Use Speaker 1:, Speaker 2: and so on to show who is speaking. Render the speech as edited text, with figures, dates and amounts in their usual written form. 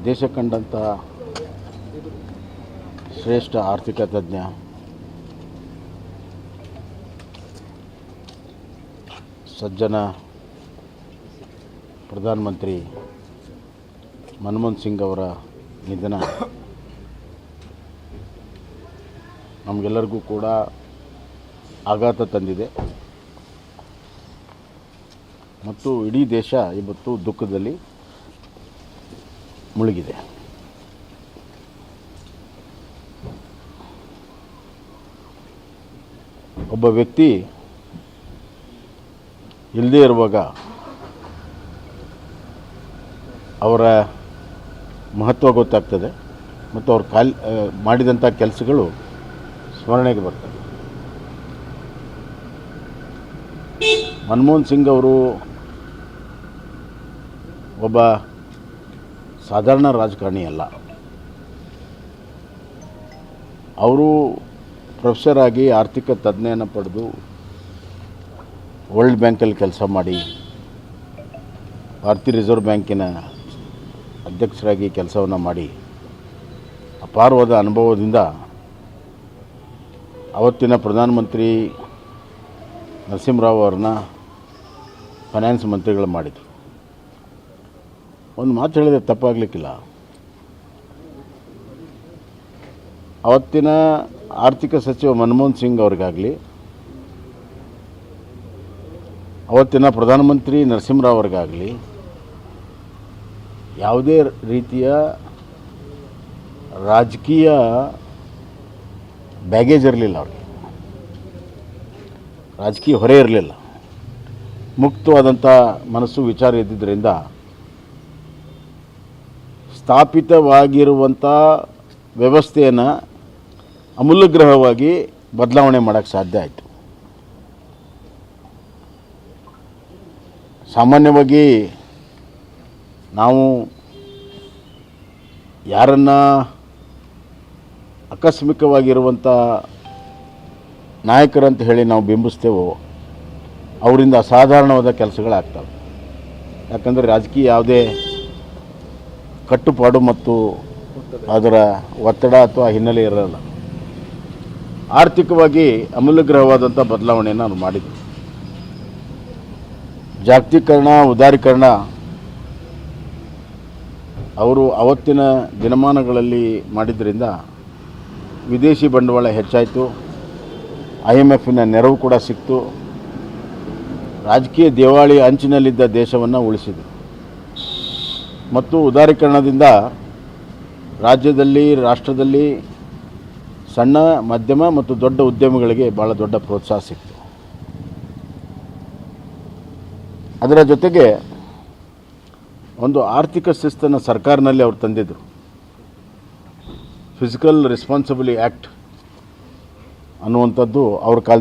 Speaker 1: ದೇಶ ಕಂಡಂಥ ಶ್ರೇಷ್ಠ ಆರ್ಥಿಕ ತಜ್ಞ, ಸಜ್ಜನ ಪ್ರಧಾನಮಂತ್ರಿ ಮನಮೋಹನ್ ಸಿಂಗ್ ಅವರ ನಿಧನ ನಮಗೆಲ್ಲರಿಗೂ ಕೂಡ ಆಘಾತ ತಂದಿದೆ ಮತ್ತು ಇಡೀ ದೇಶ ಇವತ್ತು ದುಃಖದಲ್ಲಿ ಮುಳುಗಿದೆ. ಒಬ್ಬ ವ್ಯಕ್ತಿ ಇಲ್ಲದೇ ಇರುವಾಗ ಅವರ ಮಹತ್ವ ಗೊತ್ತಾಗ್ತದೆ ಮತ್ತು ಅವ್ರು ಮಾಡಿದಂಥ ಕೆಲಸಗಳು ಸ್ಮರಣೆಗೆ ಬರ್ತವೆ. ಮನಮೋಹನ್ ಸಿಂಗ್ ಅವರು ಒಬ್ಬ ಸಾಧಾರಣ ರಾಜಕಾರಣಿ ಅಲ್ಲ. ಅವರು ಪ್ರೊಫೆಸರ್ ಆಗಿ ಆರ್ಥಿಕ ತಜ್ಞಾನ ಪಡೆದು ವರ್ಲ್ಡ್ ಬ್ಯಾಂಕಲ್ಲಿ ಕೆಲಸ ಮಾಡಿ ಭಾರತೀಯ ರಿಸರ್ವ್ ಬ್ಯಾಂಕಿನ ಅಧ್ಯಕ್ಷರಾಗಿ ಕೆಲಸವನ್ನು ಮಾಡಿ ಅಪಾರವಾದ ಅನುಭವದಿಂದ ಅವತ್ತಿನ ಪ್ರಧಾನಮಂತ್ರಿ ನರಸಿಂಹರಾವ್ ಅವ್ರನ್ನ ಫೈನಾನ್ಸ್ ಮಂತ್ರಿಗಳು ಮಾಡಿದರು. ಒಂದು ಮಾತು ಹೇಳಿದ್ರೆ ತಪ್ಪಾಗಲಿಕ್ಕಿಲ್ಲ. ಅವತ್ತಿನ ಆರ್ಥಿಕ ಸಚಿವ ಮನಮೋಹನ್ ಸಿಂಗ್ ಅವ್ರಿಗಾಗಲಿ, ಅವತ್ತಿನ ಪ್ರಧಾನಮಂತ್ರಿ ನರಸಿಂಹರಾವ್ ಅವ್ರಿಗಾಗಲಿ ಯಾವುದೇ ರೀತಿಯ ರಾಜಕೀಯ ಬ್ಯಾಗೇಜ್ ಇರಲಿಲ್ಲ. ಅವ್ರಿಗೆ ರಾಜಕೀಯ ಹೊರೆ ಇರಲಿಲ್ಲ. ಮುಕ್ತವಾದಂಥ ಮನಸ್ಸು ವಿಚಾರ ಇದ್ದಿದ್ದರಿಂದ ಸ್ಥಾಪಿತವಾಗಿರುವಂಥ ವ್ಯವಸ್ಥೆಯನ್ನು ಅಮೂಲಾಗ್ರವಾಗಿ ಬದಲಾವಣೆ ಮಾಡೋಕ್ಕೆ ಸಾಧ್ಯ ಆಯಿತು. ಸಾಮಾನ್ಯವಾಗಿ ನಾವು ಯಾರನ್ನು ಆಕಸ್ಮಿಕವಾಗಿರುವಂಥ ನಾಯಕರಂತ ಹೇಳಿ ನಾವು ಬಿಂಬಿಸ್ತೇವೋ ಅವರಿಂದ ಅಸಾಧಾರಣವಾದ ಕೆಲಸಗಳಾಗ್ತವೆ. ಯಾಕಂದರೆ ರಾಜಕೀಯ ಯಾವುದೇ ಕಟ್ಟುಪಾಡು ಮತ್ತು ಅದರ ಒತ್ತಡ ಅಥವಾ ಹಿನ್ನೆಲೆ ಇರಲ್ಲ. ಆರ್ಥಿಕವಾಗಿ ಅಮೂಲಾಗ್ರವಾದಂಥ ಬದಲಾವಣೆಯನ್ನು ನಾವು ಮಾಡಿದ್ವಿ. ಜಾಗತೀಕರಣ, ಉದಾರೀಕರಣ ಅವರು ಅವತ್ತಿನ ದಿನಮಾನಗಳಲ್ಲಿ ಮಾಡಿದ್ರಿಂದ ವಿದೇಶಿ ಬಂಡವಾಳ ಹೆಚ್ಚಾಯಿತು. IMFನ ನೆರವು ಕೂಡ ಸಿಕ್ತು. ರಾಜಕೀಯ ದೇವಾಳಿ ಅಂಚಿನಲ್ಲಿದ್ದ ದೇಶವನ್ನು ಉಳಿಸಿದೆ ಮತ್ತು ಉದಾರೀಕರಣದಿಂದ ರಾಜ್ಯದಲ್ಲಿ, ರಾಷ್ಟ್ರದಲ್ಲಿ ಸಣ್ಣ, ಮಧ್ಯಮ ಮತ್ತು ದೊಡ್ಡ ಉದ್ಯಮಗಳಿಗೆ ಭಾಳ ದೊಡ್ಡ ಪ್ರೋತ್ಸಾಹ ಸಿಕ್ತು. ಅದರ ಜೊತೆಗೆ ಒಂದು ಆರ್ಥಿಕ ಶಿಸ್ತನ್ನು ಸರ್ಕಾರನಲ್ಲಿ ಅವರು ತಂದಿದ್ದರು. ಫಿಸಿಕಲ್ ರೆಸ್ಪಾನ್ಸಿಬಿಲಿಟಿ ಆ್ಯಕ್ಟ್ ಅನ್ನುವಂಥದ್ದು ಅವ್ರ ಕಾಲದಲ್ಲಿ